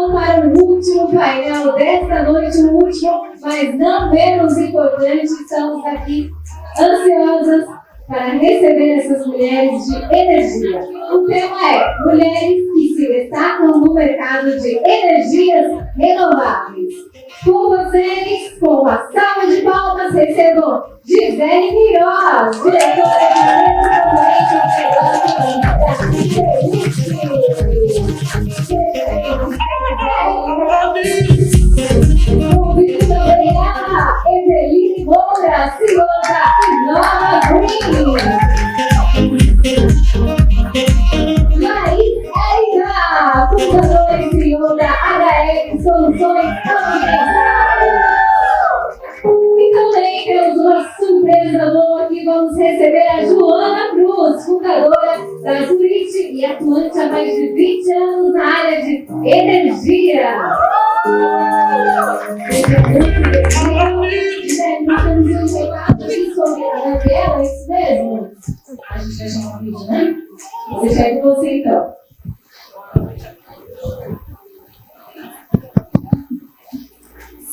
vamos para o último painel desta noite, o último, mas não menos importante. Estamos aqui ansiosas para receber essas mulheres de energia. O tema é mulheres que se destacam no mercado de energias renováveis. Com vocês, com uma salva de palmas, recebam Gisele Queiroz, diretora de convido também a Eveline Moura, CEO da Inova Green. Érica, fundadora e CEO da HF Soluções Ambientais. E também temos uma surpresa boa que vamos receber a Joana Cruz, fundadora da Zurich e atuante há mais de 20 anos na área de energia. Nós temos um recado aqui sobre a Gabriela, é isso mesmo? A gente vai chamar um vídeo, né? Vou deixar aí com você então.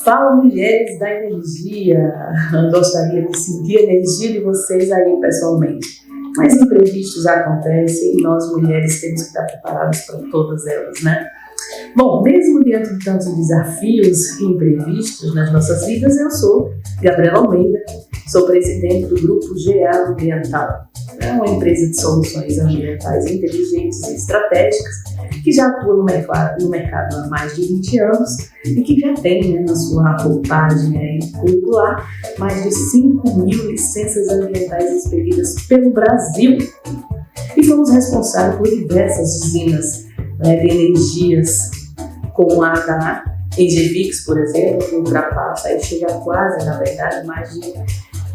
Fala, mulheres da energia! Gostaria de sentir a energia de vocês aí pessoalmente. Mas imprevistos acontecem e nós mulheres temos que estar preparadas para todas elas, né? Bom, mesmo diante de tantos desafios e imprevistos nas nossas vidas, eu sou Gabriela Almeida, sou presidente do Grupo GA Ambiental. É uma empresa de soluções ambientais inteligentes e estratégicas que já atua no mercado há mais de 20 anos e que já tem na sua roupagem curricular mais de 5.000 licenças ambientais expedidas pelo Brasil. E fomos responsáveis por diversas usinas de energias, como a da Engevix, por exemplo, que ultrapassa e chega a quase, na verdade, mais de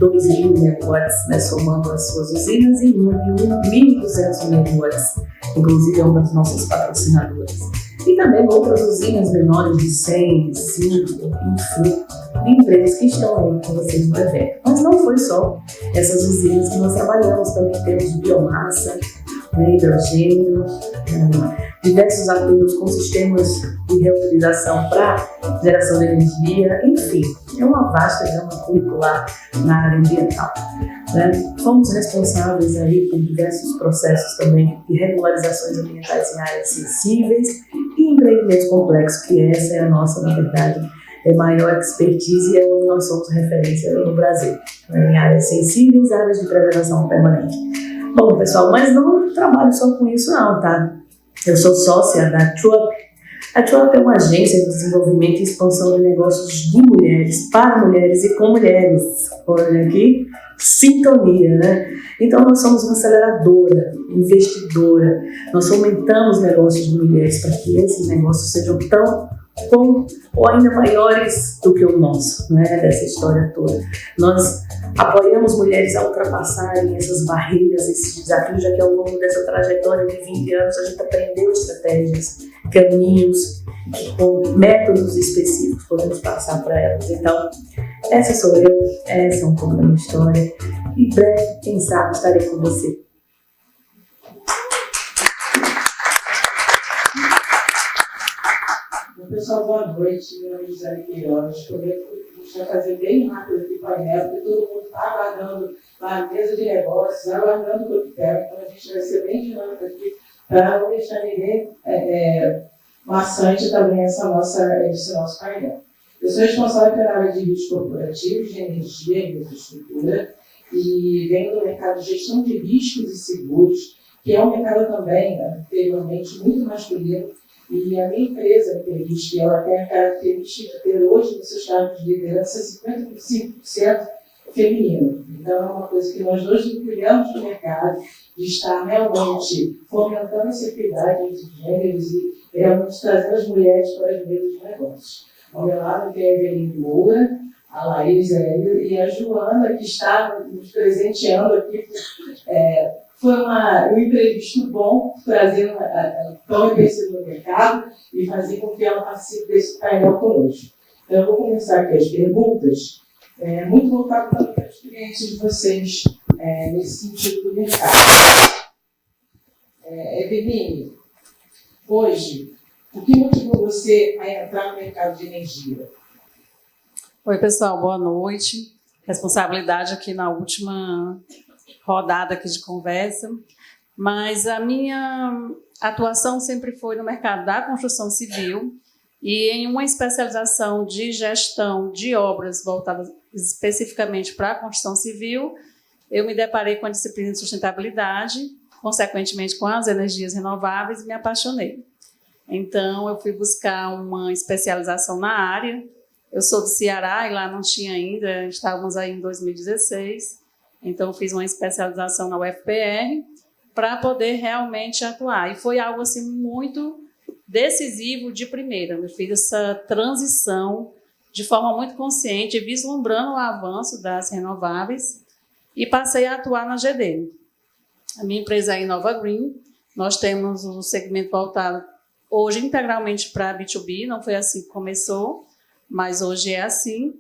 2.000 megawatts, somando as suas usinas, e uma de 1.200 megawatts, inclusive é uma das nossas patrocinadoras. E também outras usinas menores de 100, 5, enfim, de empresas que estão aí com vocês no evento. Mas não foi só essas usinas que nós trabalhamos, também temos biomassa, hidrogênio, diversos ativos com sistemas de reutilização para geração de energia, enfim, é uma vasta gama curricular na área ambiental. Fomos responsáveis aí por diversos processos também de regularizações ambientais em áreas sensíveis e empreendimentos complexos, que essa é a nossa, na verdade, maior expertise e é onde nós somos referência no Brasil, em áreas sensíveis, áreas de preservação permanente. Bom, pessoal, mas não trabalho só com isso não, tá? Eu sou sócia da TWUP. A TWUP é uma agência de desenvolvimento e expansão de negócios de mulheres, para mulheres e com mulheres. Olha aqui, sintonia, né? Então, nós somos uma aceleradora, investidora. Nós fomentamos negócios de mulheres para que esses negócios sejam tão ou ainda maiores do que o nosso, dessa história toda. Nós apoiamos mulheres a ultrapassarem essas barreiras, esses desafios, já que ao longo dessa trajetória de 20 anos a gente aprendeu estratégias, caminhos, com métodos específicos podemos passar para elas. Então, essa sou eu, essa é um pouco da minha história. Em breve, quem sabe, estarei com você. Pessoal, boa noite. Meu nome é Gisele Queiroz. A gente vai fazer bem rápido aqui o painel, porque todo mundo está aguardando na mesa de negócios, aguardando o coquetel. Então, a gente vai ser bem dinâmico aqui para não deixar ninguém maçante também esse nosso painel. Eu sou responsável pela área de riscos corporativos, de energia e infraestrutura, e venho do mercado de gestão de riscos e seguros, que é um mercado também, anteriormente, muito masculino. E a minha empresa, que ela tem a característica de ter hoje nos seus cargos de liderança 55% feminino. Então, é uma coisa que nós dois mergulhamos no mercado, de estar realmente fomentando essa equidade entre gêneros e realmente trazendo as mulheres para as mesas de negócios. Ao meu lado tem a Eveline Moura, a Laís Hélio e a Joana, que está nos presenteando aqui. Foi um imprevisto bom, trazendo tão reconhecida no mercado e fazer com que ela participe desse painel conosco. Então, eu vou começar aqui as perguntas, muito voltado para a experiência de vocês nesse sentido do mercado. Eveline, hoje, O que motivou você a entrar no mercado de energia? A entrar no mercado de energia? Oi, pessoal, boa noite. Responsabilidade aqui na última rodada aqui de conversa, mas a minha atuação sempre foi no mercado da construção civil e em uma especialização de gestão de obras voltadas especificamente para a construção civil. Eu me deparei com a disciplina de sustentabilidade, consequentemente com as energias renováveis, e me apaixonei. Então, eu fui buscar uma especialização na área. Eu sou do Ceará e lá não tinha ainda, estávamos aí em 2016. Então, eu fiz uma especialização na UFPR para poder realmente atuar. E foi algo assim muito decisivo de primeira. Eu fiz essa transição de forma muito consciente, vislumbrando o avanço das renováveis, e passei a atuar na GD. A minha empresa é a Inova Green. Nós temos um segmento voltado hoje integralmente para B2B, não foi assim que começou, mas hoje é assim.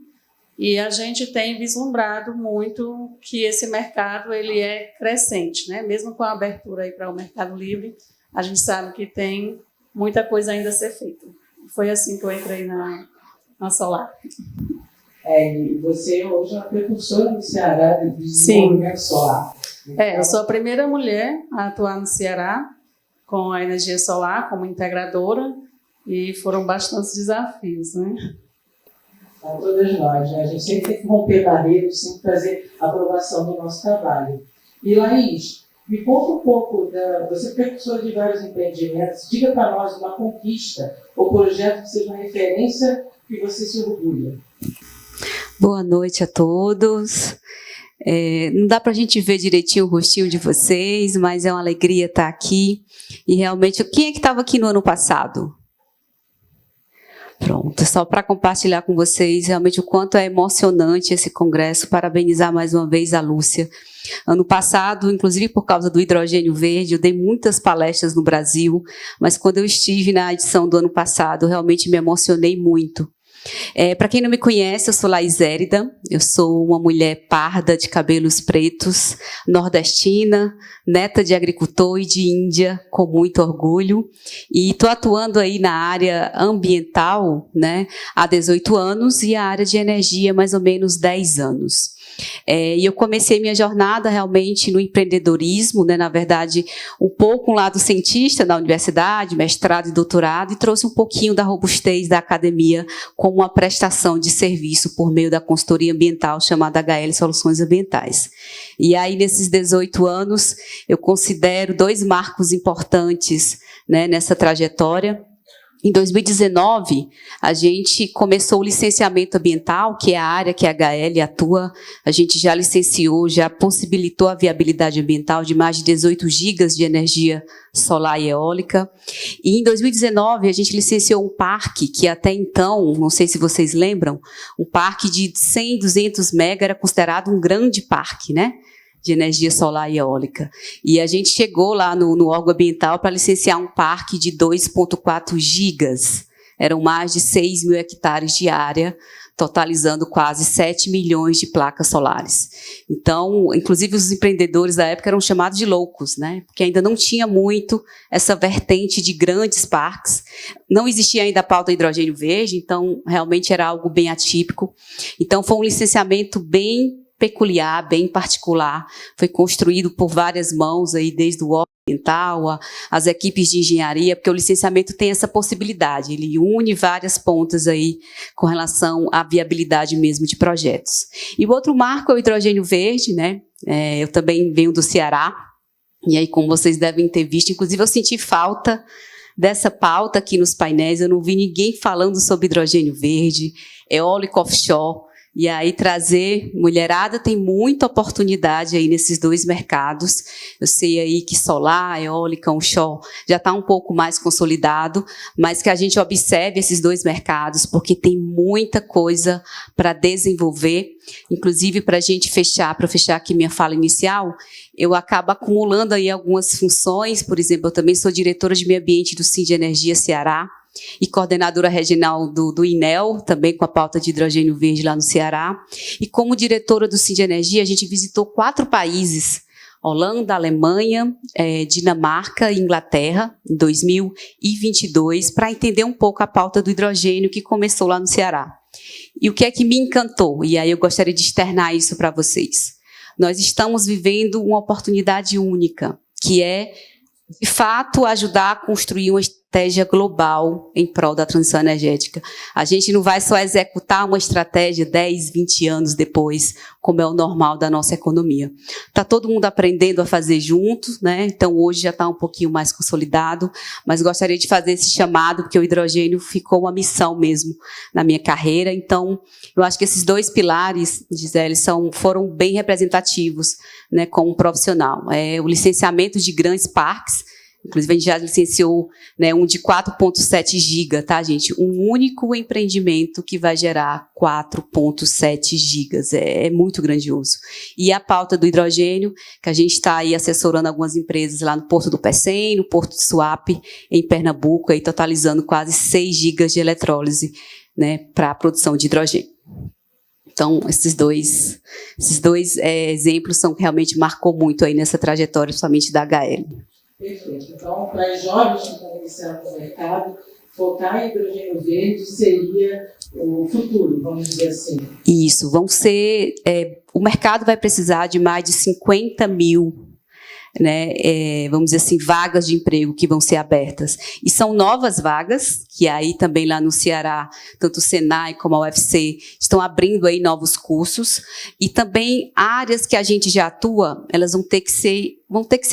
E a gente tem vislumbrado muito que esse mercado ele é crescente, né? Mesmo com a abertura aí para o Mercado Livre, a gente sabe que tem muita coisa ainda a ser feita. Foi assim que eu entrei na Solar. E você hoje é uma precursora no Ceará de desenvolvimento solar. Eu sou a primeira mulher a atuar no Ceará com a energia solar como integradora, e foram bastantes desafios, né? A todas nós, né? A gente sempre tem que romper barreiras, sempre trazer a aprovação do nosso trabalho. E, Laís, me conta um pouco, você é precursora de vários empreendimentos, diga para nós uma conquista ou projeto que seja uma referência que você se orgulha. Boa noite a todos. Não dá para a gente ver direitinho o rostinho de vocês, mas é uma alegria estar aqui. E realmente, quem é que estava aqui no ano passado? Pronto, só para compartilhar com vocês realmente o quanto é emocionante esse congresso. Parabenizar mais uma vez a Lúcia. Ano passado, inclusive por causa do hidrogênio verde, eu dei muitas palestras no Brasil, mas quando eu estive na edição do ano passado, realmente me emocionei muito. Para quem não me conhece, eu sou Laís Zérida, eu sou uma mulher parda de cabelos pretos, nordestina, neta de agricultor e de índia, com muito orgulho, e estou atuando aí na área ambiental, né, há 18 anos, e a área de energia mais ou menos 10 anos. E eu comecei minha jornada realmente no empreendedorismo, né, na verdade, um pouco um lado cientista da universidade, mestrado e doutorado, e trouxe um pouquinho da robustez da academia como uma prestação de serviço por meio da consultoria ambiental chamada HL Soluções Ambientais. E aí, nesses 18 anos, eu considero 2 marcos importantes, né, nessa trajetória. Em 2019, a gente começou o licenciamento ambiental, que é a área que a HL atua. A gente já licenciou, já possibilitou a viabilidade ambiental de mais de 18 gigas de energia solar e eólica. E em 2019, a gente licenciou um parque que até então, não sei se vocês lembram, um parque de 100, 200 mega era considerado um grande parque, né? De energia solar e eólica. E a gente chegou lá no órgão ambiental para licenciar um parque de 2,4 gigas. Eram mais de 6 mil hectares de área, totalizando quase 7 milhões de placas solares. Então, inclusive os empreendedores da época eram chamados de loucos, né? Porque ainda não tinha muito essa vertente de grandes parques. Não existia ainda a pauta hidrogênio verde, então realmente era algo bem atípico. Então, foi um licenciamento bem peculiar, bem particular, foi construído por várias mãos, aí, desde o órgão ambiental, as equipes de engenharia, porque o licenciamento tem essa possibilidade, ele une várias pontas aí com relação à viabilidade mesmo de projetos. E o outro marco é o hidrogênio verde, né? Eu também venho do Ceará, e aí, como vocês devem ter visto, inclusive eu senti falta dessa pauta aqui nos painéis, eu não vi ninguém falando sobre hidrogênio verde, eólico offshore. E aí trazer mulherada tem muita oportunidade aí nesses 2 mercados. Eu sei aí que solar, eólica, onshore já está um pouco mais consolidado, mas que a gente observe esses 2 mercados, porque tem muita coisa para desenvolver. Inclusive, para a gente fechar, para fechar aqui minha fala inicial, eu acabo acumulando aí algumas funções. Por exemplo, eu também sou diretora de meio ambiente do Sind Energia Ceará, e coordenadora regional do INEL, também com a pauta de hidrogênio verde lá no Ceará. E como diretora do Sind Energia, a gente visitou 4 países Holanda, Alemanha, Dinamarca e Inglaterra, em 2022, para entender um pouco a pauta do hidrogênio que começou lá no Ceará. E o que é que me encantou? E aí eu gostaria de externar isso para vocês. Nós estamos vivendo uma oportunidade única, que é, de fato, ajudar a construir uma estratégia global em prol da transição energética. A gente não vai só executar uma estratégia 10, 20 anos depois, como é o normal da nossa economia. Está todo mundo aprendendo a fazer juntos, né? Então, hoje já está um pouquinho mais consolidado, mas gostaria de fazer esse chamado, porque o hidrogênio ficou uma missão mesmo na minha carreira. Então, eu acho que esses 2 pilares, Gisele, foram bem representativos, né, como profissional. O licenciamento de grandes parques. Inclusive, a gente já licenciou, né, um de 4,7 giga, tá, gente? Um único empreendimento que vai gerar 4,7 gigas. É muito grandioso. E a pauta do hidrogênio, que a gente está aí assessorando algumas empresas lá no Porto do Pecém, no Porto de Suape, em Pernambuco, aí totalizando quase 6 gigas de eletrólise, né, para a produção de hidrogênio. Então, esses dois exemplos são que realmente marcou muito aí nessa trajetória, principalmente da HL. Perfeito. Então, para os jovens que estão iniciando no mercado, focar em hidrogênio verde seria o futuro, vamos dizer assim. Isso, o mercado vai precisar de mais de 50 mil, né, vamos dizer assim, vagas de emprego que vão ser abertas. E são novas vagas, que aí também lá no Ceará, tanto o Senai como a UFC estão abrindo aí novos cursos. E também áreas que a gente já atua, elas vão ter que se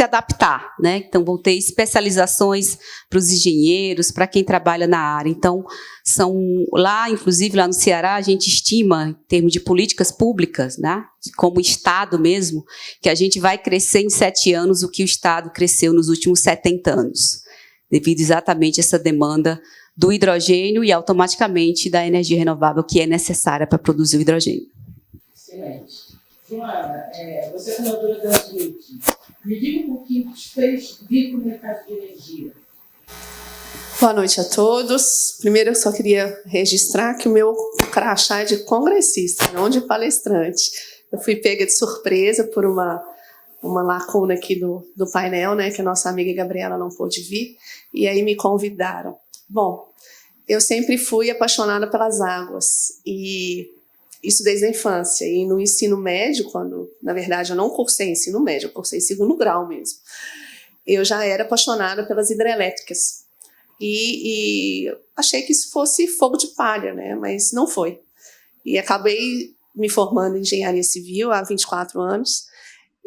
adaptar, né? Então, vão ter especializações para os engenheiros, para quem trabalha na área. Então, inclusive lá no Ceará, a gente estima, em termos de políticas públicas, né, como Estado mesmo, que a gente vai crescer em 7 anos o que o Estado cresceu nos últimos 70 anos, devido exatamente a essa demanda do hidrogênio e automaticamente da energia renovável que é necessária para produzir o hidrogênio. Excelente. Joana, você é fundadora da Azurite. Me diga um pouquinho o que te fez vir para o mercado de energia. Boa noite a todos. Primeiro, eu só queria registrar que o meu crachá é de congressista, não de palestrante. Eu fui pega de surpresa por uma lacuna aqui do painel, né, que a nossa amiga Gabriela não pôde vir, e aí me convidaram. Bom, eu sempre fui apaixonada pelas águas, e isso desde a infância. E no ensino médio, quando, na verdade, eu não cursei ensino médio, eu cursei 2º grau mesmo, eu já era apaixonada pelas hidrelétricas. E achei que isso fosse fogo de palha, né? Mas não foi. E acabei me formando em engenharia civil há 24 anos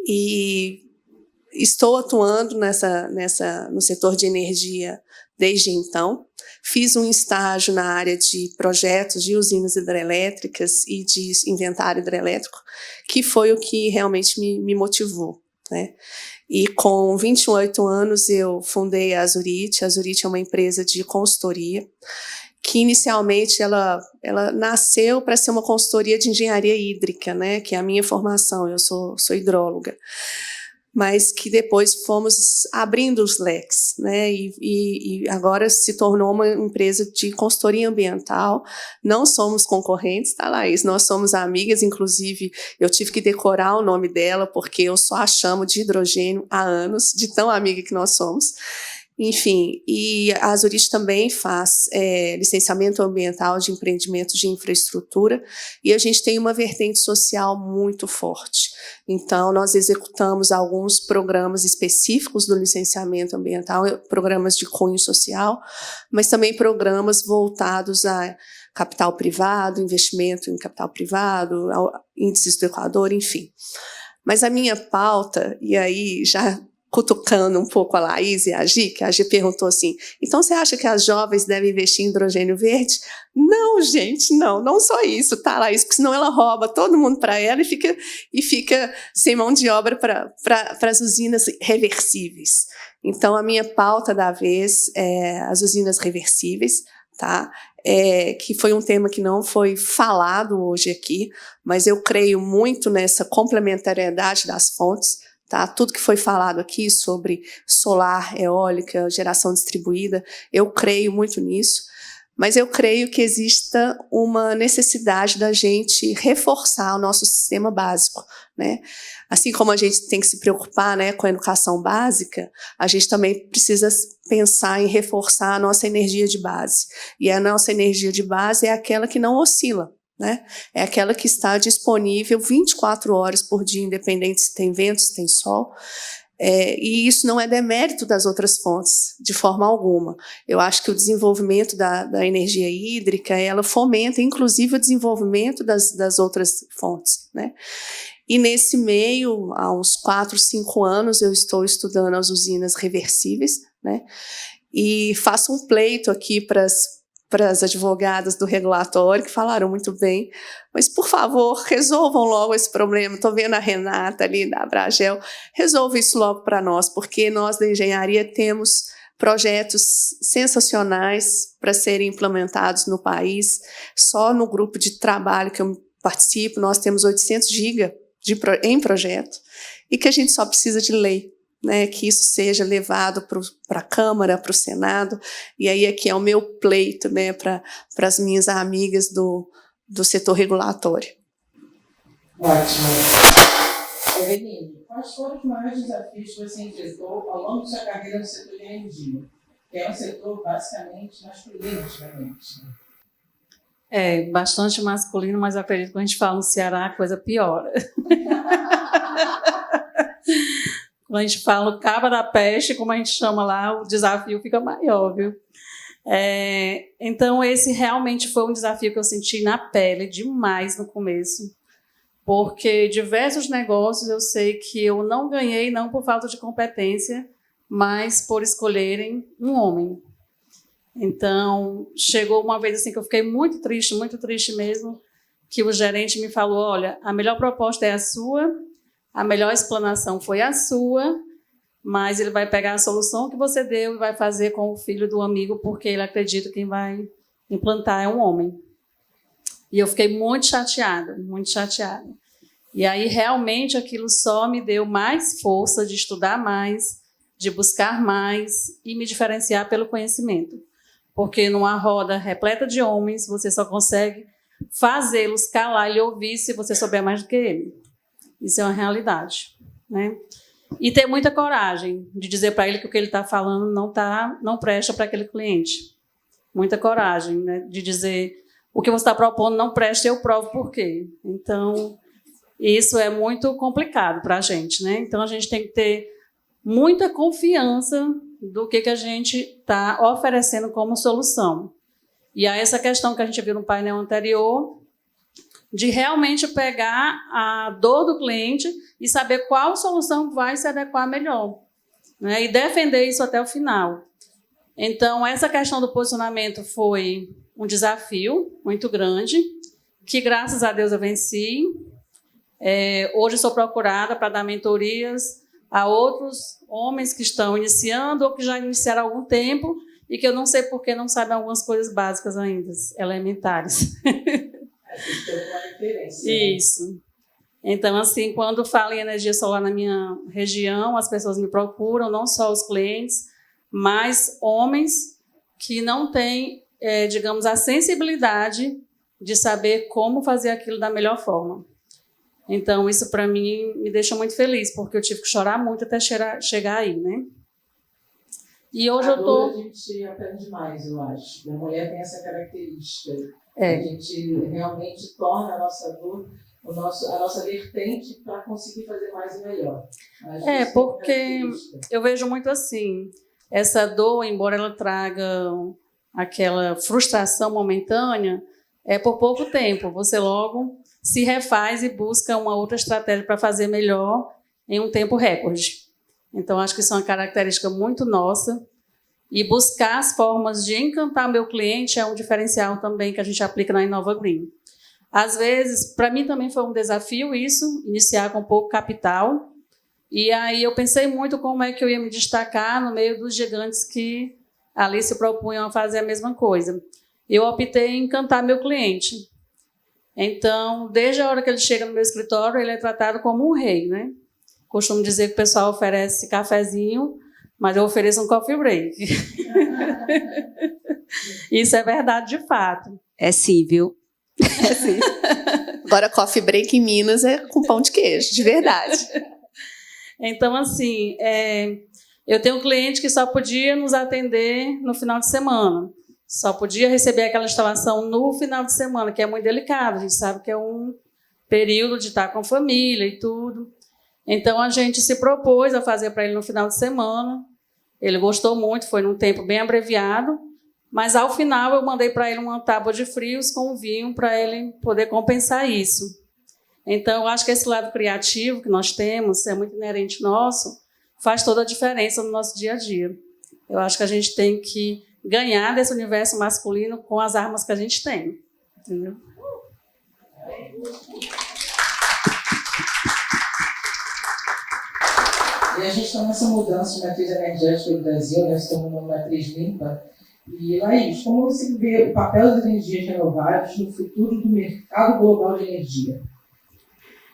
e estou atuando no setor de energia desde então. Fiz um estágio na área de projetos de usinas hidrelétricas e de inventário hidrelétrico, que foi o que realmente me motivou, né? E com 28 anos eu fundei a Azurite. A Azurite é uma empresa de consultoria que inicialmente ela nasceu para ser uma consultoria de engenharia hídrica, né, que é a minha formação, eu sou hidróloga, mas que depois fomos abrindo os leques, né, e agora se tornou uma empresa de consultoria ambiental. Não somos concorrentes, tá, Laís? Nós somos amigas, inclusive eu tive que decorar o nome dela, porque eu só a chamo de hidrogênio há anos, de tão amiga que nós somos. Enfim, e a Azurite também faz licenciamento ambiental de empreendimentos de infraestrutura, e a gente tem uma vertente social muito forte. Então, nós executamos alguns programas específicos do licenciamento ambiental, programas de cunho social, mas também programas voltados a capital privado, investimento em capital privado, índices do Equador, enfim. Mas a minha pauta, e aí já cutucando um pouco a Laís e a Gi, que a Gi perguntou assim, então você acha que as jovens devem investir em hidrogênio verde? Não, gente, não só isso, tá, Laís? Porque senão ela rouba todo mundo para ela e fica sem mão de obra para as usinas reversíveis. Então, a minha pauta da vez é as usinas reversíveis, tá? Que foi um tema que não foi falado hoje aqui, mas eu creio muito nessa complementariedade das fontes. Tá? Tudo que foi falado aqui sobre solar, eólica, geração distribuída, eu creio muito nisso, Mas eu creio que exista uma necessidade da gente reforçar o nosso sistema básico, né? Assim como a gente tem que se preocupar, né, com a educação básica, a gente também precisa pensar em reforçar a nossa energia de base. E a nossa energia de base é aquela que não oscila, né? É aquela que está disponível 24 horas por dia, independente se tem vento, se tem sol. E isso não é demérito das outras fontes, de forma alguma. Eu acho que o desenvolvimento da energia hídrica, ela fomenta, inclusive, o desenvolvimento das outras fontes, né? E nesse meio, há uns 4, 5 anos, eu estou estudando as usinas reversíveis, né? E faço um pleito aqui para as advogadas do regulatório, que falaram muito bem, mas, por favor, resolvam logo esse problema. Estou vendo a Renata ali, da Abragel, resolva isso logo para nós, porque nós, da engenharia, temos projetos sensacionais para serem implementados no país. Só no grupo de trabalho que eu participo, nós temos 800 gigas em projeto, e que a gente só precisa de lei, né, que isso seja levado para a Câmara, para o Senado, e aí aqui é o meu pleito, né, para as minhas amigas do setor regulatório. Ótimo. Eveline, quais foram os maiores desafios que você enfrentou ao longo de sua carreira no setor de energia, que é um setor basicamente masculino, antigamente? Bastante masculino, mas eu acredito que quando a gente fala no Ceará, a coisa piora. Quando a gente fala o cabo da peste, como a gente chama lá, o desafio fica maior, viu? Então, esse realmente foi um desafio que eu senti na pele demais no começo, porque diversos negócios eu sei que eu não ganhei, não por falta de competência, mas por escolherem um homem. Então, chegou uma vez assim que eu fiquei muito triste mesmo, que o gerente me falou, olha, a melhor proposta é a sua, a melhor explanação foi a sua, mas ele vai pegar a solução que você deu e vai fazer com o filho do amigo, porque ele acredita que quem vai implantar é um homem. E eu fiquei muito chateada, muito chateada. E aí, realmente, aquilo só me deu mais força de estudar mais, de buscar mais e me diferenciar pelo conhecimento. Porque numa roda repleta de homens, você só consegue fazê-los calar e ouvir se você souber mais do que ele. Isso é uma realidade, né? E ter muita coragem de dizer para ele que o que ele está falando não presta para aquele cliente. Muita coragem, né? De dizer o que você está propondo não presta e eu provo por quê. Então, isso é muito complicado para a gente, né? Então, a gente tem que ter muita confiança do que a gente está oferecendo como solução. E aí essa questão que a gente viu no painel anterior, de realmente pegar a dor do cliente e saber qual solução vai se adequar melhor, né? E defender isso até o final. Então, essa questão do posicionamento foi um desafio muito grande, que, graças a Deus, eu venci. Hoje sou procurada para dar mentorias a outros homens que estão iniciando ou que já iniciaram há algum tempo e que eu não sei por que não sabem algumas coisas básicas ainda, elementares. Isso. Então, assim, quando falo em energia solar na minha região, as pessoas me procuram, não só os clientes, mas homens que não têm, digamos, a sensibilidade de saber como fazer aquilo da melhor forma. Então, isso para mim me deixa muito feliz, porque eu tive que chorar muito até chegar aí, né? E hoje eu tô... A gente aprende mais, eu acho. A mulher tem essa característica. A gente realmente torna a nossa dor, a nossa vertente para conseguir fazer mais e melhor. Porque eu vejo muito assim, essa dor, embora ela traga aquela frustração momentânea, é por pouco tempo. Você logo se refaz e busca uma outra estratégia para fazer melhor em um tempo recorde. Então, acho que isso é uma característica muito nossa. E buscar as formas de encantar meu cliente é um diferencial também que a gente aplica na Inova Green. Às vezes, para mim também foi um desafio isso, iniciar com pouco capital. E aí eu pensei muito como é que eu ia me destacar no meio dos gigantes que ali se propunham a fazer a mesma coisa. Eu optei em encantar meu cliente. Então, desde a hora que ele chega no meu escritório, ele é tratado como um rei, né? Costumo dizer que o pessoal oferece cafezinho mas eu ofereço um coffee break. Isso é verdade de fato. É sim, viu? É sim. Agora, coffee break em Minas é com pão de queijo, de verdade. Então, assim, eu tenho um cliente que só podia nos atender no final de semana. Só podia receber aquela instalação no final de semana, que é muito delicado. A gente sabe que é um período de estar com a família e tudo. Então, a gente se propôs a fazer para ele no final de semana. Ele gostou muito, foi num tempo bem abreviado. Mas, ao final, eu mandei para ele uma tábua de frios com vinho para ele poder compensar isso. Então, eu acho que esse lado criativo que nós temos, é muito inerente nosso, faz toda a diferença no nosso dia a dia. Eu acho que a gente tem que ganhar desse universo masculino com as armas que a gente tem. Entendeu? E a gente está nessa mudança de matriz energética do Brasil, nós estamos numa matriz limpa. E, Laís, como você vê o papel das energias renováveis no futuro do mercado global de energia?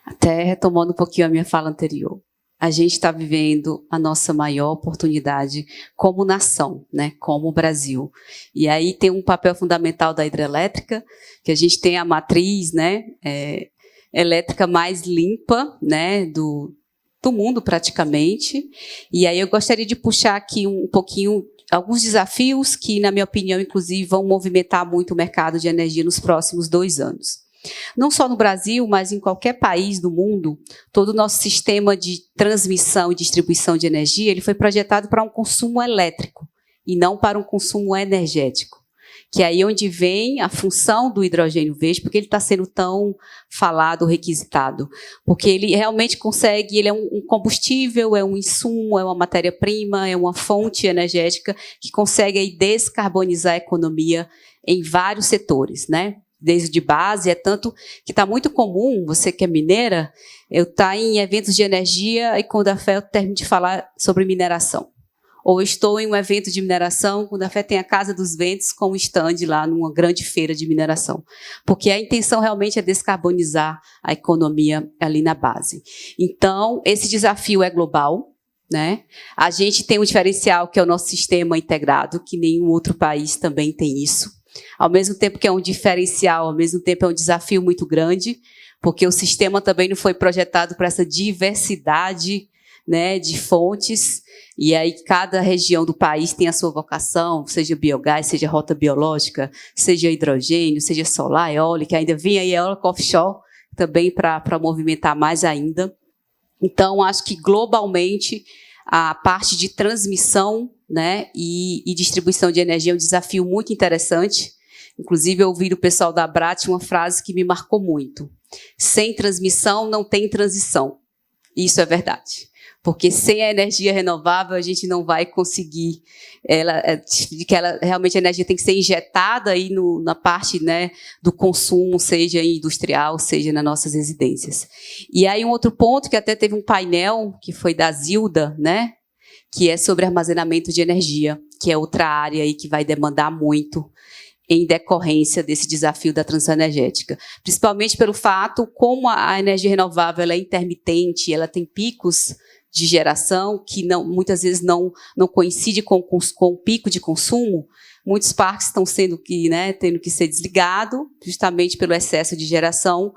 Até retomando um pouquinho a minha fala anterior. A gente está vivendo a nossa maior oportunidade como nação, né, como Brasil. E aí tem um papel fundamental da hidrelétrica, que a gente tem a matriz, né, elétrica mais limpa, né, do mundo praticamente. E aí eu gostaria de puxar aqui um pouquinho alguns desafios que, na minha opinião, inclusive, vão movimentar muito o mercado de energia nos próximos 2 anos. Não só no Brasil, mas em qualquer país do mundo, todo o nosso sistema de transmissão e distribuição de energia ele foi projetado para um consumo elétrico e não para um consumo energético. Que é aí onde vem a função do hidrogênio verde, porque ele está sendo tão falado, requisitado. Porque ele realmente consegue, ele é um combustível, é um insumo, é uma matéria-prima, é uma fonte energética que consegue aí descarbonizar a economia em vários setores, né? Desde de base, é tanto que está muito comum, você que é mineira, eu estar em eventos de energia e quando a fé eu termino de falar sobre mineração. Ou estou em um evento de mineração, quando a fé tem a Casa dos Ventos com um stand lá numa grande feira de mineração. Porque a intenção realmente é descarbonizar a economia ali na base. Então, esse desafio é global, né? A gente tem um diferencial que é o nosso sistema integrado, que nenhum outro país também tem isso. Ao mesmo tempo que é um diferencial, ao mesmo tempo é um desafio muito grande, porque o sistema também não foi projetado para essa diversidade, né, de fontes, e aí cada região do país tem a sua vocação, seja biogás, seja rota biológica, seja hidrogênio, seja solar, eólica, ainda vem aí eólica offshore também para movimentar mais ainda. Então, acho que globalmente a parte de transmissão, né, e distribuição de energia é um desafio muito interessante. Inclusive, eu ouvi do pessoal da Abrat uma frase que me marcou muito. Sem transmissão não tem transição. Isso é verdade. Porque sem a energia renovável a gente não vai conseguir, realmente a energia tem que ser injetada aí na parte, né, do consumo, seja industrial, seja nas nossas residências. E aí um outro ponto que até teve um painel que foi da Zilda, né, que é sobre armazenamento de energia, que é outra área aí que vai demandar muito em decorrência desse desafio da transição energética. Principalmente pelo fato como a energia renovável ela é intermitente, ela tem picos de geração que muitas vezes não coincide com o pico de consumo. Muitos parques estão tendo que ser desligados justamente pelo excesso de geração.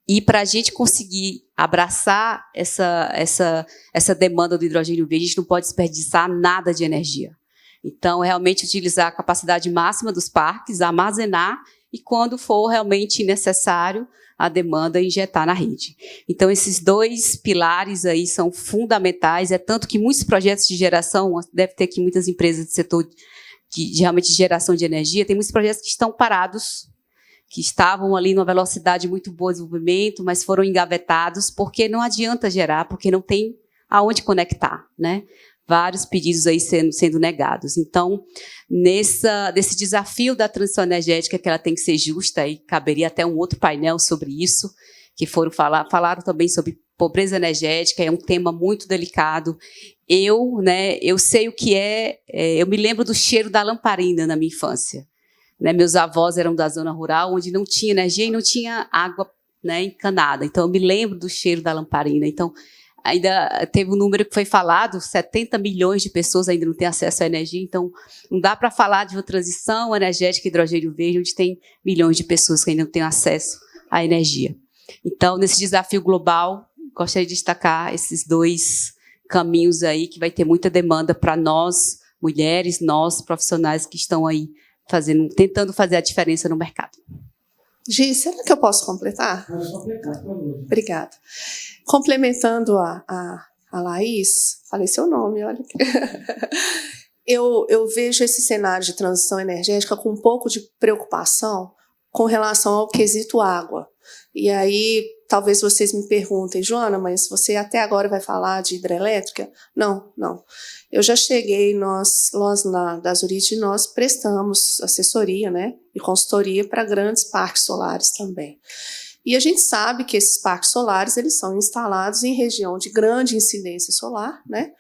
E para a gente conseguir abraçar essa demanda do hidrogênio verde, a gente não pode desperdiçar nada de energia. Então, realmente utilizar a capacidade máxima dos parques, armazenar e, quando for realmente necessário, a demanda injetar na rede. Então, esses 2 pilares aí são fundamentais. É tanto que muitos projetos de geração, deve ter aqui muitas empresas do setor realmente de geração de energia, tem muitos projetos que estão parados, que estavam ali numa velocidade muito boa de desenvolvimento, mas foram engavetados porque não adianta gerar, porque não tem aonde conectar, né? Vários pedidos aí sendo negados. Então, desse desafio da transição energética, que ela tem que ser justa, e caberia até um outro painel sobre isso, que falaram também sobre pobreza energética, é um tema muito delicado. Eu sei o que eu me lembro do cheiro da lamparina na minha infância. Né, meus avós eram da zona rural, onde não tinha energia e não tinha água, né, encanada. Então, eu me lembro do cheiro da lamparina. Então, ainda teve um número que foi falado, 70 milhões de pessoas ainda não têm acesso à energia, então não dá para falar de uma transição energética hidrogênio verde, onde tem milhões de pessoas que ainda não têm acesso à energia. Então, nesse desafio global, gostaria de destacar esses 2 caminhos aí, que vai ter muita demanda para nós, mulheres, nós, profissionais que estão aí tentando fazer a diferença no mercado. Gi, será que eu posso completar? Pode completar, por favor. Obrigada. Complementando a Laís, falei seu nome, olha. Eu vejo esse cenário de transição energética com um pouco de preocupação com relação ao quesito água. E aí, talvez vocês me perguntem, Joana, mas você até agora vai falar de hidrelétrica? Não. Eu já cheguei, nós da Zurich, nós prestamos assessoria, né, e consultoria para grandes parques solares também. E a gente sabe que esses parques solares, eles são instalados em região de grande incidência solar, né,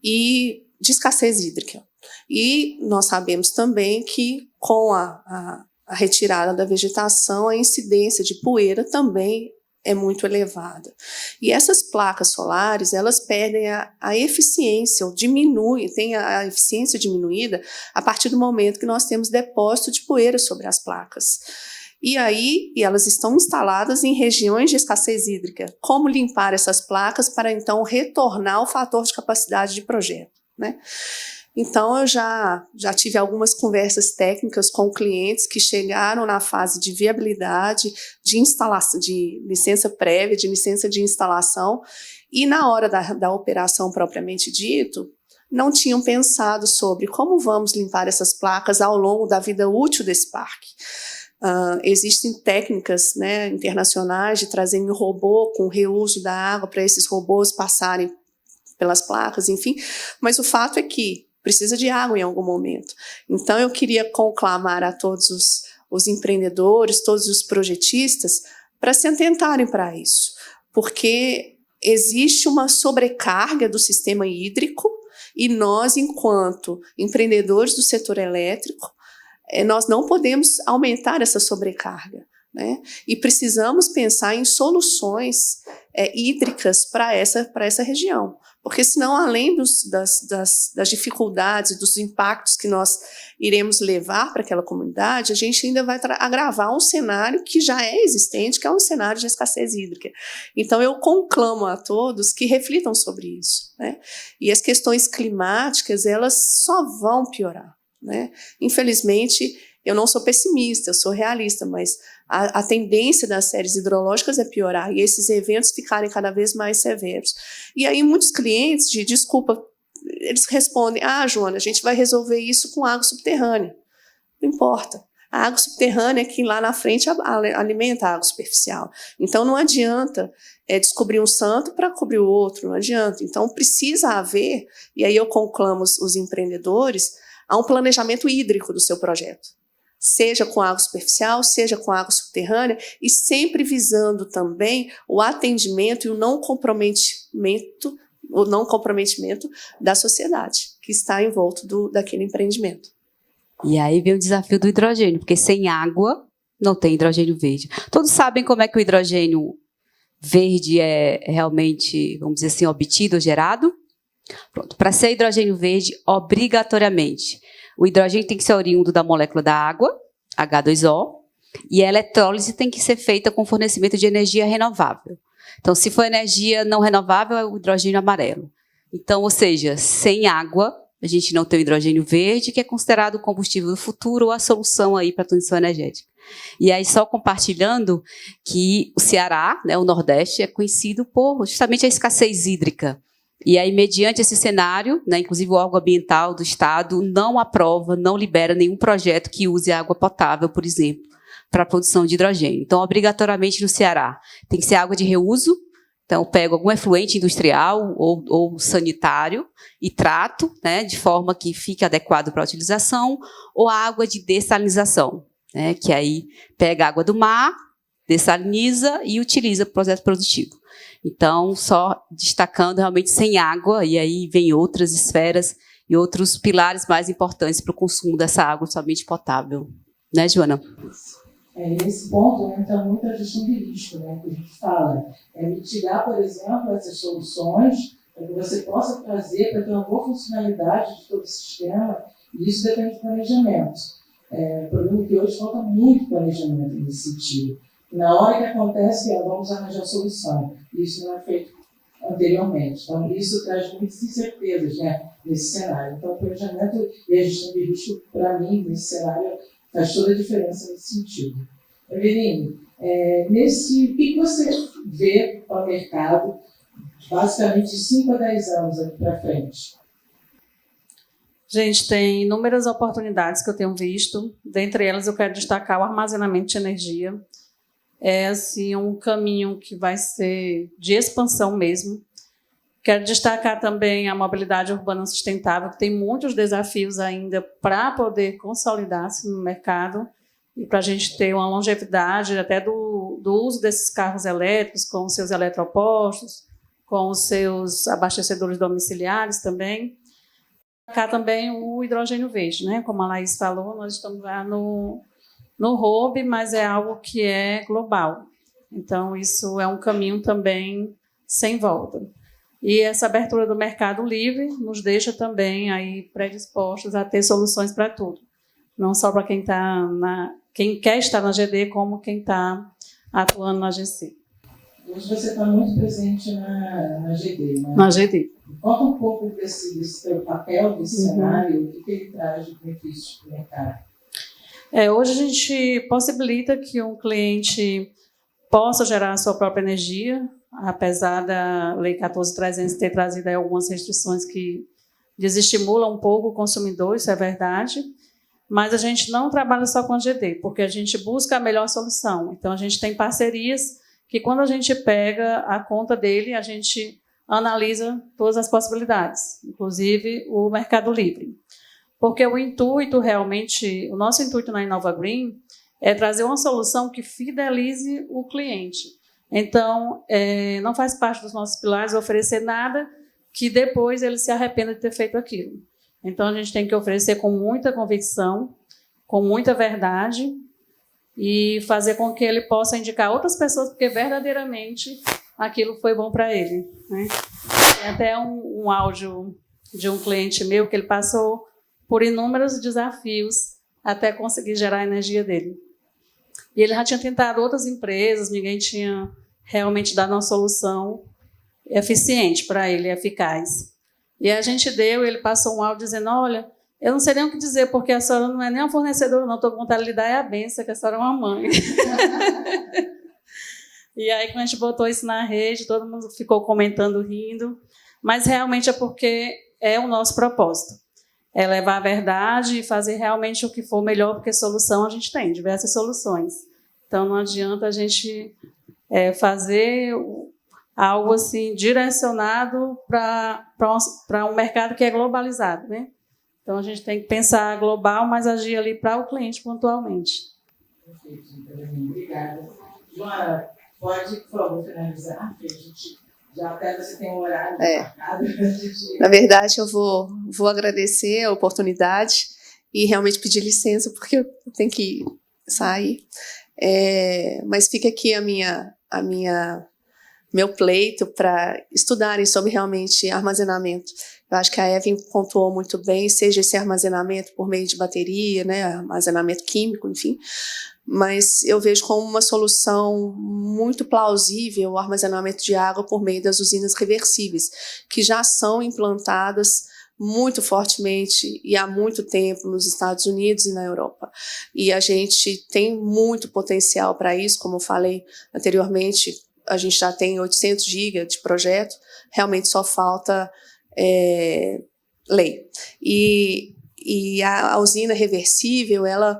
e de escassez hídrica. E nós sabemos também que com a retirada da vegetação, a incidência de poeira também é muito elevada. E essas placas solares, elas perdem a eficiência, ou tem a eficiência diminuída a partir do momento que nós temos depósito de poeira sobre as placas. E elas estão instaladas em regiões de escassez hídrica. Como limpar essas placas para, então, retornar o fator de capacidade de projeto, né? Então, eu já tive algumas conversas técnicas com clientes que chegaram na fase de viabilidade, de instalação, de licença prévia, de licença de instalação, e na hora da operação propriamente dito, não tinham pensado sobre como vamos limpar essas placas ao longo da vida útil desse parque. Existem técnicas, né, internacionais de trazer um robô com reuso da água para esses robôs passarem pelas placas, enfim, mas o fato é que precisa de água em algum momento. Então, eu queria conclamar a todos os empreendedores, todos os projetistas, para se atentarem para isso, porque existe uma sobrecarga do sistema hídrico e nós, enquanto empreendedores do setor elétrico, nós não podemos aumentar essa sobrecarga, né? E precisamos pensar em soluções hídricas para essa região. Porque senão, além das dificuldades, dos impactos que nós iremos levar para aquela comunidade, a gente ainda vai agravar um cenário que já é existente, que é um cenário de escassez hídrica. Então, eu conclamo a todos que reflitam sobre isso, né? E as questões climáticas, elas só vão piorar, né? Infelizmente, eu não sou pessimista, eu sou realista, mas a tendência das séries hidrológicas é piorar e esses eventos ficarem cada vez mais severos. E aí muitos clientes, desculpa, eles respondem, Joana, a gente vai resolver isso com água subterrânea. Não importa. A água subterrânea é que lá na frente alimenta a água superficial. Então não adianta descobrir um santo para cobrir o outro, não adianta. Então precisa haver, e aí eu conclamo os empreendedores, a um planejamento hídrico do seu projeto. Seja com água superficial, seja com água subterrânea, e sempre visando também o atendimento e o não comprometimento da sociedade que está envolto daquele empreendimento. E aí vem o desafio do hidrogênio, porque sem água não tem hidrogênio verde. Todos sabem como é que o hidrogênio verde é realmente, vamos dizer assim, obtido ou gerado? Pronto. Para ser hidrogênio verde, obrigatoriamente, o hidrogênio tem que ser oriundo da molécula da água, H2O, e a eletrólise tem que ser feita com fornecimento de energia renovável. Então, se for energia não renovável, é o hidrogênio amarelo. Então, ou seja, sem água, a gente não tem o hidrogênio verde, que é considerado o combustível do futuro ou a solução aí para a transição energética. E aí, só compartilhando que o Ceará, né, o Nordeste, é conhecido por justamente a escassez hídrica. E aí, mediante esse cenário, né, inclusive o órgão ambiental do Estado não aprova, não libera nenhum projeto que use água potável, por exemplo, para a produção de hidrogênio. Então, obrigatoriamente no Ceará, tem que ser água de reuso. Então, eu pego algum efluente industrial ou sanitário e trato, né, de forma que fique adequado para a utilização, ou a água de dessalinização, né, que aí pega a água do mar, dessaliniza e utiliza para o processo produtivo. Então, só destacando realmente sem água, e aí vem outras esferas e outros pilares mais importantes para o consumo dessa água somente potável. Né, Joana? Nesse ponto entra muito a gestão de risco, né, que a gente fala. Mitigar, por exemplo, essas soluções para que você possa trazer para ter uma boa funcionalidade de todo o sistema, e isso depende do planejamento. O problema é que hoje falta muito planejamento nesse sentido. Na hora que acontece, vamos arranjar solução. Isso não é feito anteriormente. Então, isso traz muitas incertezas, né, nesse cenário. Então, o planejamento e a gestão de risco, para mim, nesse cenário, faz toda a diferença nesse sentido. Eveline, o que você vê para o mercado, basicamente, de 5 a 10 anos aqui para frente? Gente, tem inúmeras oportunidades que eu tenho visto. Dentre elas, eu quero destacar o armazenamento de energia. É assim, um caminho que vai ser de expansão mesmo. Quero destacar também a mobilidade urbana sustentável, que tem muitos desafios ainda para poder consolidar-se no mercado e para a gente ter uma longevidade até do uso desses carros elétricos, com os seus eletropostos, com os seus abastecedores domiciliares também. Cá também o hidrogênio verde, né? Como a Laís falou, nós estamos lá no hub, mas é algo que é global. Então, isso é um caminho também sem volta. E essa abertura do mercado livre nos deixa também aí predispostos a ter soluções para tudo. Não só para quem quer estar na GD, como quem está atuando na GC. Hoje você está muito presente na GD, né? Na GD. Conta um pouco desse seu papel, desse cenário, o que ele traz de benefícios para o mercado. Hoje a gente possibilita que um cliente possa gerar a sua própria energia, apesar da Lei 14.300 ter trazido aí algumas restrições que desestimulam um pouco o consumidor, isso é verdade, mas a gente não trabalha só com a GD, porque a gente busca a melhor solução. Então, a gente tem parcerias que, quando a gente pega a conta dele, a gente analisa todas as possibilidades, inclusive o Mercado Livre. Porque o nosso intuito na Inova Green é trazer uma solução que fidelize o cliente. Então, não faz parte dos nossos pilares oferecer nada que depois ele se arrependa de ter feito aquilo. Então, a gente tem que oferecer com muita convicção, com muita verdade, e fazer com que ele possa indicar outras pessoas, porque verdadeiramente aquilo foi bom para ele, né? Tem até um áudio de um cliente meu que ele passou por inúmeros desafios até conseguir gerar a energia dele. E ele já tinha tentado outras empresas, ninguém tinha realmente dado uma solução eficiente para ele, eficaz. E a gente ele passou um áudio dizendo, olha, eu não sei nem o que dizer, porque a senhora não é nem uma fornecedora, não, estou com vontade de lhe dar a benção, que a senhora é uma mãe. E aí, quando a gente botou isso na rede, todo mundo ficou comentando, rindo, mas realmente é porque é o nosso propósito. É levar a verdade e fazer realmente o que for melhor, porque solução a gente tem, diversas soluções. Então, não adianta a gente fazer algo assim direcionado para um mercado que é globalizado, né? Então, a gente tem que pensar global, mas agir ali para o cliente pontualmente. Perfeito, obrigada. Joana, pode, por favor, finalizar? Que a gente já até você tem um horário marcado. Na verdade, eu vou agradecer a oportunidade e realmente pedir licença, porque eu tenho que sair. Mas fica aqui meu pleito para estudarem sobre realmente armazenamento. Eu acho que a Evelyn pontuou muito bem, seja esse armazenamento por meio de bateria, né, armazenamento químico, enfim, mas eu vejo como uma solução muito plausível o armazenamento de água por meio das usinas reversíveis, que já são implantadas muito fortemente e há muito tempo nos Estados Unidos e na Europa. E a gente tem muito potencial para isso, como eu falei anteriormente, a gente já tem 800 GB de projeto, realmente só falta lei. E a usina reversível, ela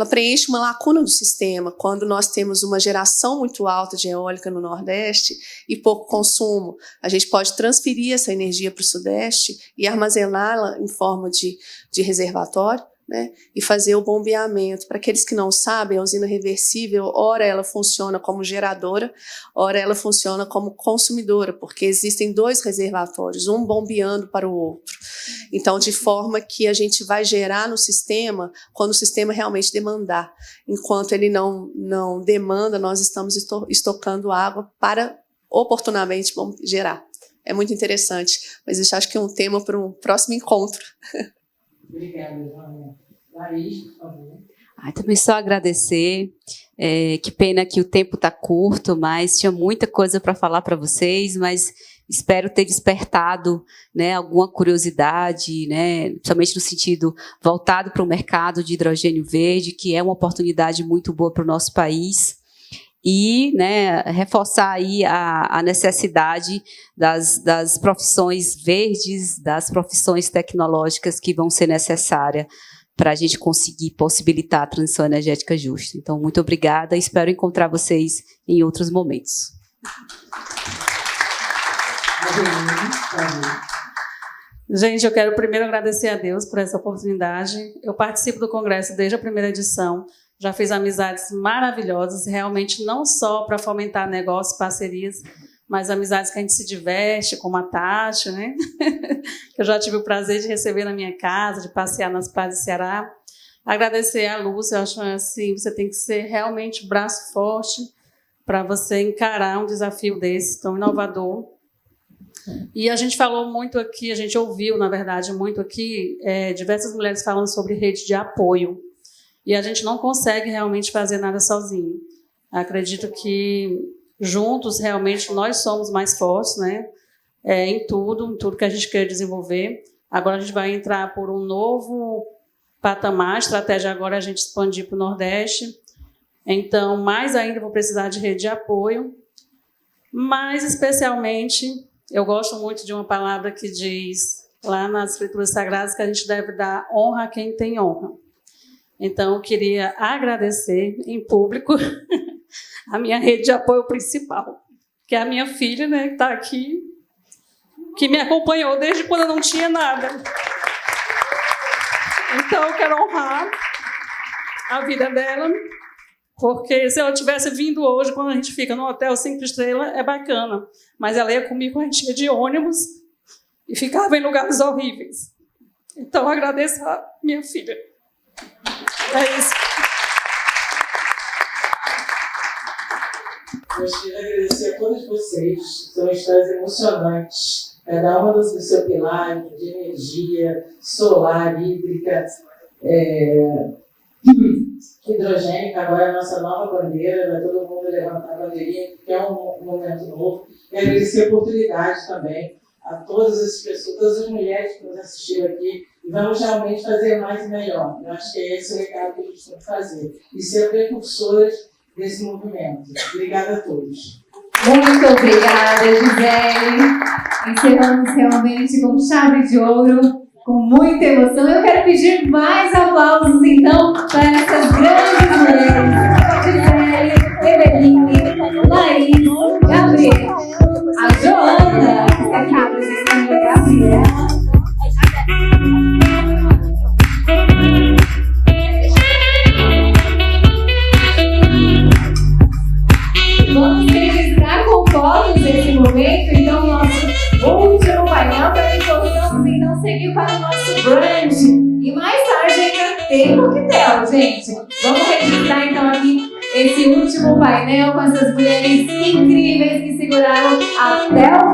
preenche uma lacuna do sistema, quando nós temos uma geração muito alta de eólica no Nordeste e pouco consumo. A gente pode transferir essa energia para o Sudeste e armazená-la em forma de reservatório, né, e fazer o bombeamento. Para aqueles que não sabem, a usina reversível, ora ela funciona como geradora, ora ela funciona como consumidora, porque existem 2 reservatórios, um bombeando para o outro. Então, de forma que a gente vai gerar no sistema quando o sistema realmente demandar. Enquanto ele não demanda, nós estamos estocando água para oportunamente gerar. É muito interessante, mas eu acho que é um tema para um próximo encontro. Obrigada, Joana. Laís, por favor. Também só agradecer. Que pena que o tempo está curto, mas tinha muita coisa para falar para vocês, mas espero ter despertado, né, alguma curiosidade, né, principalmente no sentido voltado para o mercado de hidrogênio verde, que é uma oportunidade muito boa para o nosso país. E, né, reforçar aí a necessidade das profissões verdes, das profissões tecnológicas que vão ser necessárias para a gente conseguir possibilitar a transição energética justa. Então, muito obrigada e espero encontrar vocês em outros momentos. Gente, eu quero primeiro agradecer a Deus por essa oportunidade. Eu participo do Congresso desde a primeira edição. Já fiz amizades maravilhosas, realmente não só para fomentar negócios, parcerias, mas amizades que a gente se diverte, como a Tati, né? Que eu já tive o prazer de receber na minha casa, de passear nas praias do Ceará. Agradecer a Lúcia, eu acho assim, você tem que ser realmente braço forte para você encarar um desafio desse, tão inovador. E a gente falou muito aqui, a gente ouviu, na verdade, muito aqui, diversas mulheres falando sobre rede de apoio. E a gente não consegue realmente fazer nada sozinho. Acredito que juntos, realmente, nós somos mais fortes, né? Em tudo que a gente quer desenvolver. Agora a gente vai entrar por um novo patamar. A estratégia agora é a gente expandir para o Nordeste. Então, mais ainda, vou precisar de rede de apoio. Mas, especialmente, eu gosto muito de uma palavra que diz, lá nas Escrituras Sagradas, que a gente deve dar honra a quem tem honra. Então, eu queria agradecer em público a minha rede de apoio principal, que é a minha filha, né, que está aqui, que me acompanhou desde quando eu não tinha nada. Então, eu quero honrar a vida dela, porque se ela tivesse vindo hoje, quando a gente fica no hotel 5 estrelas, é bacana. Mas ela ia comigo, a gente ia de ônibus e ficava em lugares horríveis. Então, eu agradeço a minha filha. É isso. Gostaria de agradecer a todos vocês. São histórias emocionantes. Cada uma do seu pilar de energia, solar, hídrica, hidrogênio, que agora é a nossa nova bandeira. Vai todo mundo levantar a bandeirinha, que é um momento novo. E agradecer a oportunidade também a todas as pessoas, todas as mulheres que nos assistiram aqui. E vamos realmente fazer mais e melhor. Eu acho que é esse o recado que a gente tem que fazer. E ser precursoras desse movimento. Obrigada a todos. Muito obrigada, Gisele. Encerramos realmente com chave de ouro, com muita emoção. Eu quero pedir mais aplausos, então, para essas grandes mulheres. Gisele, Eveline, Laís, Gabriela, a Joana, que está aqui representando a Gabriela. Vamos registrar com fotos esse momento, então, nosso último painel, para que possamos, então, seguir para o nosso brunch. E mais tarde ainda tem coquetel, gente. Vamos registrar, então, aqui esse último painel com essas mulheres incríveis que seguraram até o